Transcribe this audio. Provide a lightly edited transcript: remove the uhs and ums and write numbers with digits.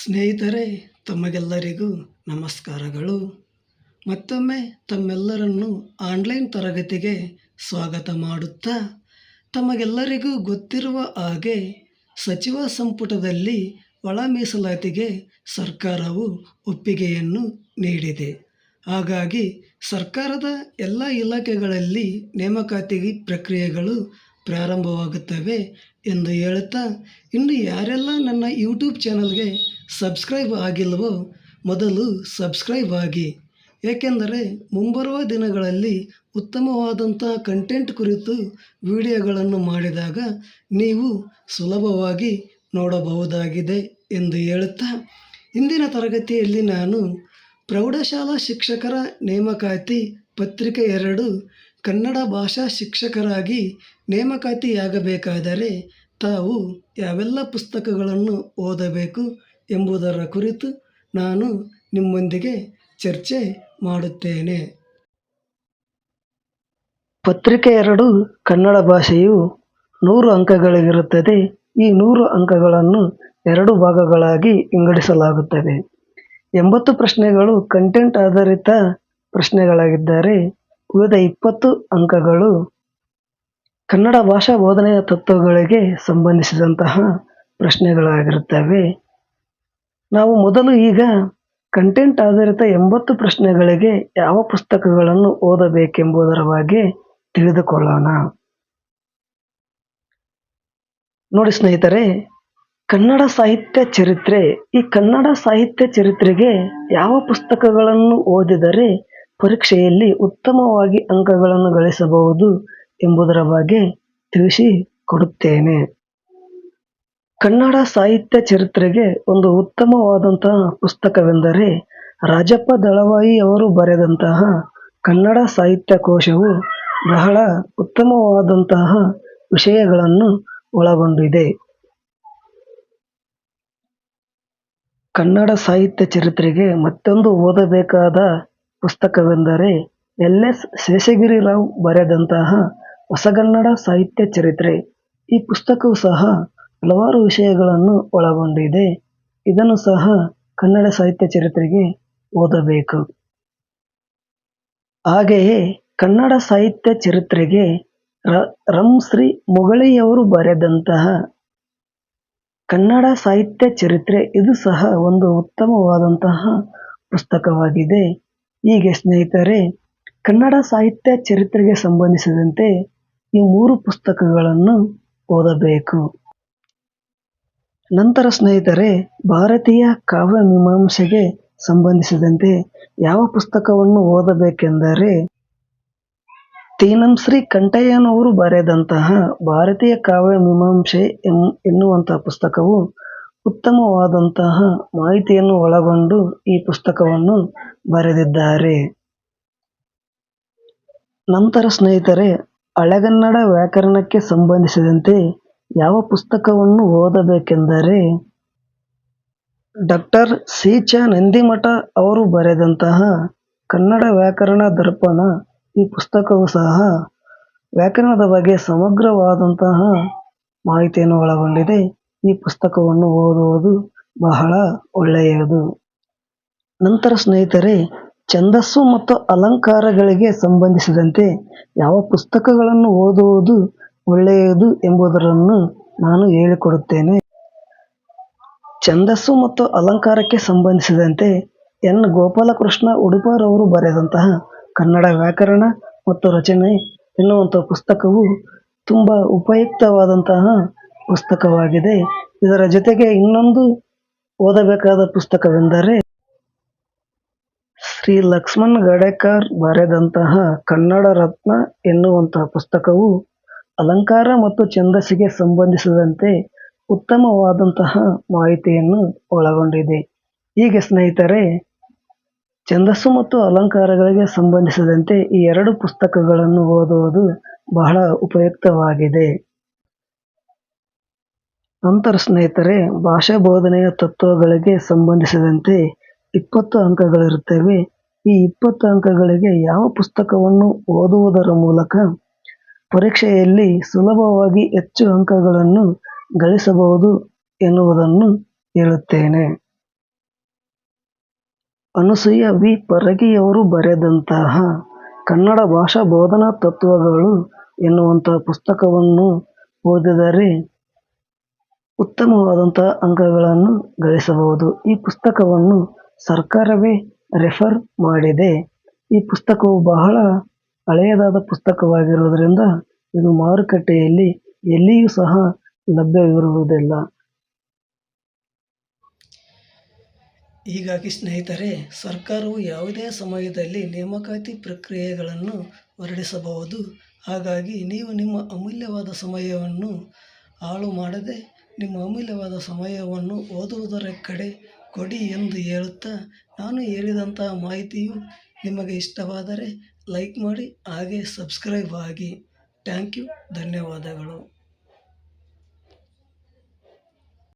ಸ್ನೇಹಿತರೆ, ತಮಗೆಲ್ಲರಿಗೂ ನಮಸ್ಕಾರಗಳು. ಮತ್ತೊಮ್ಮೆ ತಮ್ಮೆಲ್ಲರನ್ನು ಆನ್ಲೈನ್ ತರಗತಿಗೆ ಸ್ವಾಗತ ಮಾಡುತ್ತಾ, ತಮಗೆಲ್ಲರಿಗೂ ಗೊತ್ತಿರುವ ಹಾಗೆ ಸಚಿವ ಸಂಪುಟದಲ್ಲಿ ಒಳ ಮೀಸಲಾತಿಗೆ ಸರ್ಕಾರವು ಒಪ್ಪಿಗೆಯನ್ನು ನೀಡಿದೆ. ಹಾಗಾಗಿ ಸರ್ಕಾರದ ಎಲ್ಲ ಇಲಾಖೆಗಳಲ್ಲಿ ನೇಮಕಾತಿ ಪ್ರಕ್ರಿಯೆಗಳು ಪ್ರಾರಂಭವಾಗುತ್ತವೆ ಎಂದು ಹೇಳುತ್ತಾ, ಇನ್ನು ಯಾರೆಲ್ಲ ನನ್ನ ಯೂಟ್ಯೂಬ್ ಚಾನಲ್ಗೆ ಸಬ್ಸ್ಕ್ರೈಬ್ ಆಗಿಲ್ವೋ ಮೊದಲು ಸಬ್ಸ್ಕ್ರೈಬ್ ಆಗಿ. ಏಕೆಂದರೆ ಮುಂಬರುವ ದಿನಗಳಲ್ಲಿ ಉತ್ತಮವಾದಂಥ ಕಂಟೆಂಟ್ ಕುರಿತು ವಿಡಿಯೋಗಳನ್ನು ಮಾಡಿದಾಗ ನೀವು ಸುಲಭವಾಗಿ ನೋಡಬಹುದಾಗಿದೆ ಎಂದು ಹೇಳುತ್ತಾ, ಇಂದಿನ ತರಗತಿಯಲ್ಲಿ ನಾನು ಪ್ರೌಢಶಾಲಾ ಶಿಕ್ಷಕರ ನೇಮಕಾತಿ ಪತ್ರಿಕೆ 2 ಕನ್ನಡ ಭಾಷಾ ಶಿಕ್ಷಕರಾಗಿ ನೇಮಕಾತಿಯಾಗಬೇಕಾದರೆ ತಾವು ಯಾವೆಲ್ಲ ಪುಸ್ತಕಗಳನ್ನು ಓದಬೇಕು ಎಂಬುದರ ಕುರಿತು ನಾನು ನಿಮ್ಮೊಂದಿಗೆ ಚರ್ಚೆ ಮಾಡುತ್ತೇನೆ. ಪತ್ರಿಕೆ 2 ಕನ್ನಡ ಭಾಷೆಯು 100 ಅಂಕಗಳಿಗಿರುತ್ತದೆ. ಈ 100 ಅಂಕಗಳನ್ನು 2 ಭಾಗಗಳಾಗಿ ವಿಂಗಡಿಸಲಾಗುತ್ತದೆ. 80 ಪ್ರಶ್ನೆಗಳು ಕಂಟೆಂಟ್ ಆಧಾರಿತ ಪ್ರಶ್ನೆಗಳಾಗಿದ್ದರೆ, ಉಳಿದ 20 ಅಂಕಗಳು ಕನ್ನಡ ಭಾಷಾ ಬೋಧನೆಯ ತತ್ವಗಳಿಗೆ ಸಂಬಂಧಿಸಿದಂತಹ ಪ್ರಶ್ನೆಗಳಾಗಿರುತ್ತವೆ. ನಾವು ಮೊದಲು ಈಗ ಕಂಟೆಂಟ್ ಆಧಾರಿತ 80 ಪ್ರಶ್ನೆಗಳಿಗೆ ಯಾವ ಪುಸ್ತಕಗಳನ್ನು ಓದಬೇಕೆಂಬುದರ ಬಗ್ಗೆ ತಿಳಿದುಕೊಳ್ಳೋಣ. ನೋಡಿ ಸ್ನೇಹಿತರೆ, ಕನ್ನಡ ಸಾಹಿತ್ಯ ಚರಿತ್ರೆ. ಈ ಕನ್ನಡ ಸಾಹಿತ್ಯ ಚರಿತ್ರೆಗೆ ಯಾವ ಪುಸ್ತಕಗಳನ್ನು ಓದಿದರೆ ಪರೀಕ್ಷೆಯಲ್ಲಿ ಉತ್ತಮವಾಗಿ ಅಂಕಗಳನ್ನು ಗಳಿಸಬಹುದು ಎಂಬುದರ ಬಗ್ಗೆ ತಿಳಿಸಿಕೊಡುತ್ತೇನೆ. ಕನ್ನಡ ಸಾಹಿತ್ಯ ಚರಿತ್ರೆಗೆ ಒಂದು ಉತ್ತಮವಾದಂತಹ ಪುಸ್ತಕವೆಂದರೆ ರಾಜಪ್ಪ ದಳವಾಯಿ ಅವರು ಬರೆದಂತಹ ಕನ್ನಡ ಸಾಹಿತ್ಯ ಕೋಶವು ಬಹಳ ಉತ್ತಮವಾದಂತಹ ವಿಷಯಗಳನ್ನು ಒಳಗೊಂಡಿದೆ. ಕನ್ನಡ ಸಾಹಿತ್ಯ ಚರಿತ್ರೆಗೆ ಮತ್ತೊಂದು ಓದಬೇಕಾದ ಪುಸ್ತಕವೆಂದರೆ ಎಲ್.ಎಸ್. ಶೇಷಗಿರಿರಾವ್ ಬರೆದಂತಹ ಹೊಸಗನ್ನಡ ಸಾಹಿತ್ಯ ಚರಿತ್ರೆ. ಈ ಪುಸ್ತಕವು ಸಹ ಹಲವಾರು ವಿಷಯಗಳನ್ನು ಒಳಗೊಂಡಿದೆ. ಇದನ್ನು ಸಹ ಕನ್ನಡ ಸಾಹಿತ್ಯ ಚರಿತ್ರೆಗೆ ಓದಬೇಕು. ಹಾಗೆಯೇ ಕನ್ನಡ ಸಾಹಿತ್ಯ ಚರಿತ್ರೆಗೆ ಶ್ರೀ ಮುಗಳಿಯವರು ಬರೆದಂತಹ ಕನ್ನಡ ಸಾಹಿತ್ಯ ಚರಿತ್ರೆ, ಇದು ಸಹ ಒಂದು ಉತ್ತಮವಾದಂತಹ ಪುಸ್ತಕವಾಗಿದೆ. ಹೀಗೆ ಸ್ನೇಹಿತರೆ, ಕನ್ನಡ ಸಾಹಿತ್ಯ ಚರಿತ್ರೆಗೆ ಸಂಬಂಧಿಸಿದಂತೆ ಈ 3 ಪುಸ್ತಕಗಳನ್ನು ಓದಬೇಕು. ನಂತರ ಸ್ನೇಹಿತರೆ, ಭಾರತೀಯ ಕಾವ್ಯ ಮೀಮಾಂಸೆಗೆ ಸಂಬಂಧಿಸಿದಂತೆ ಯಾವ ಪುಸ್ತಕವನ್ನು ಓದಬೇಕೆಂದರೆ, ತೀನಂಶ್ರೀ ಕಂಠಯ್ಯನವರು ಬರೆದಂತಹ ಭಾರತೀಯ ಕಾವ್ಯ ಮೀಮಾಂಸೆ ಎನ್ನುವಂತಹ ಪುಸ್ತಕವು ಉತ್ತಮವಾದಂತಹ ಮಾಹಿತಿಯನ್ನು ಒಳಗೊಂಡು ಈ ಪುಸ್ತಕವನ್ನು ಬರೆದಿದ್ದಾರೆ. ನಂತರ ಸ್ನೇಹಿತರೆ, ಹಳೆಗನ್ನಡ ವ್ಯಾಕರಣಕ್ಕೆ ಸಂಬಂಧಿಸಿದಂತೆ ಯಾವ ಪುಸ್ತಕವನ್ನು ಓದಬೇಕೆಂದರೆ, ಡಾಕ್ಟರ್ ಸಿ. ಚ. ನಂದಿಮಠ ಅವರು ಬರೆದಂತಹ ಕನ್ನಡ ವ್ಯಾಕರಣ ದರ್ಪಣ. ಈ ಪುಸ್ತಕವು ಸಹ ವ್ಯಾಕರಣದ ಬಗ್ಗೆ ಸಮಗ್ರವಾದಂತಹ ಮಾಹಿತಿಯನ್ನು ಒಳಗೊಂಡಿದೆ. ಈ ಪುಸ್ತಕವನ್ನು ಓದುವುದು ಬಹಳ ಒಳ್ಳೆಯದು. ನಂತರ ಸ್ನೇಹಿತರೆ, ಛಂದಸ್ಸು ಮತ್ತು ಅಲಂಕಾರಗಳಿಗೆ ಸಂಬಂಧಿಸಿದಂತೆ ಯಾವ ಪುಸ್ತಕಗಳನ್ನು ಓದುವುದು ಒಳ್ಳೆಯದು ಎಂಬುದನ್ನು ನಾನು ಹೇಳಿಕೊಡುತ್ತೇನೆ. ಛಂದಸ್ಸು ಮತ್ತು ಅಲಂಕಾರಕ್ಕೆ ಸಂಬಂಧಿಸಿದಂತೆ ಎನ್. ಗೋಪಾಲಕೃಷ್ಣ ಉಡುಪರವರು ಬರೆದಂತಹ ಕನ್ನಡ ವ್ಯಾಕರಣ ಮತ್ತು ರಚನೆ ಎನ್ನುವಂತಹ ಪುಸ್ತಕವು ತುಂಬ ಉಪಯುಕ್ತವಾದಂತಹ ಪುಸ್ತಕವಾಗಿದೆ. ಇದರ ಜೊತೆಗೆ ಇನ್ನೊಂದು ಓದಬೇಕಾದ ಪುಸ್ತಕವೆಂದರೆ ಶ್ರೀ ಲಕ್ಷ್ಮಣ್ ಗಾಡೆಕರ್ ಬರೆದಂತಹ ಕನ್ನಡ ರತ್ನ ಎನ್ನುವಂತಹ ಪುಸ್ತಕವು ಅಲಂಕಾರ ಮತ್ತು ಛಂದಸ್ಸಿಗೆ ಸಂಬಂಧಿಸಿದಂತೆ ಉತ್ತಮವಾದಂತಹ ಮಾಹಿತಿಯನ್ನು ಒಳಗೊಂಡಿದೆ. ಹೀಗೆ ಸ್ನೇಹಿತರೆ, ಛಂದಸ್ಸು ಮತ್ತು ಅಲಂಕಾರಗಳಿಗೆ ಸಂಬಂಧಿಸಿದಂತೆ ಈ 2 ಪುಸ್ತಕಗಳನ್ನು ಓದುವುದು ಬಹಳ ಉಪಯುಕ್ತವಾಗಿದೆ. ನಂತರ ಸ್ನೇಹಿತರೆ, ಭಾಷಾ ಬೋಧನೆಯ ತತ್ವಗಳಿಗೆ ಸಂಬಂಧಿಸಿದಂತೆ 20 ಅಂಕಗಳಿರುತ್ತವೆ. ಈ 20 ಅಂಕಗಳಿಗೆ ಯಾವ ಪುಸ್ತಕವನ್ನು ಓದುವುದರ ಮೂಲಕ ಪರೀಕ್ಷೆಯಲ್ಲಿ ಸುಲಭವಾಗಿ ಹೆಚ್ಚು ಅಂಕಗಳನ್ನು ಗಳಿಸಬಹುದು ಎನ್ನುವುದನ್ನು ಹೇಳುತ್ತೇನೆ. ಅನಸೂಯ ವಿ ಪರಗಿಯವರು ಬರೆದಂತಹ ಕನ್ನಡ ಭಾಷಾ ಬೋಧನಾ ತತ್ವಗಳು ಎನ್ನುವಂತಹ ಪುಸ್ತಕವನ್ನು ಓದಿದರೆ ಉತ್ತಮವಾದಂತಹ ಅಂಕಗಳನ್ನು ಗಳಿಸಬಹುದು. ಈ ಪುಸ್ತಕವನ್ನು ಸರ್ಕಾರವೇ ರೆಫರ್ ಮಾಡಿದೆ. ಈ ಪುಸ್ತಕವು ಬಹಳ ಹಳೆಯದಾದ ಪುಸ್ತಕವಾಗಿರುವುದರಿಂದ ಇದು ಮಾರುಕಟ್ಟೆಯಲ್ಲಿ ಎಲ್ಲಿಯೂ ಸಹ ಲಭ್ಯವಿರುವುದಿಲ್ಲ. ಹೀಗಾಗಿ ಸ್ನೇಹಿತರೆ, ಸರ್ಕಾರವು ಯಾವುದೇ ಸಮಯದಲ್ಲಿ ನೇಮಕಾತಿ ಪ್ರಕ್ರಿಯೆಗಳನ್ನು ಹೊರಡಿಸಬಹುದು. ಹಾಗಾಗಿ ನೀವು ನಿಮ್ಮ ಅಮೂಲ್ಯವಾದ ಸಮಯವನ್ನು ಹಾಳು ಮಾಡದೆ ನಿಮ್ಮ ಅಮೂಲ್ಯವಾದ ಸಮಯವನ್ನು ಓದುವುದರ ಕಡೆ ಕೊಡಿ ಎಂದು ಹೇಳುತ್ತಾ, ನಾನು ಹೇಳಿದಂತಹ ಮಾಹಿತಿಯು ನಿಮಗೆ ಇಷ್ಟವಾದರೆ ಲೈಕ್ ಮಾಡಿ, ಹಾಗೆ ಸಬ್ಸ್ಕ್ರೈಬ್ ಆಗಿ. Thank you. ಧನ್ಯವಾದಗಳು.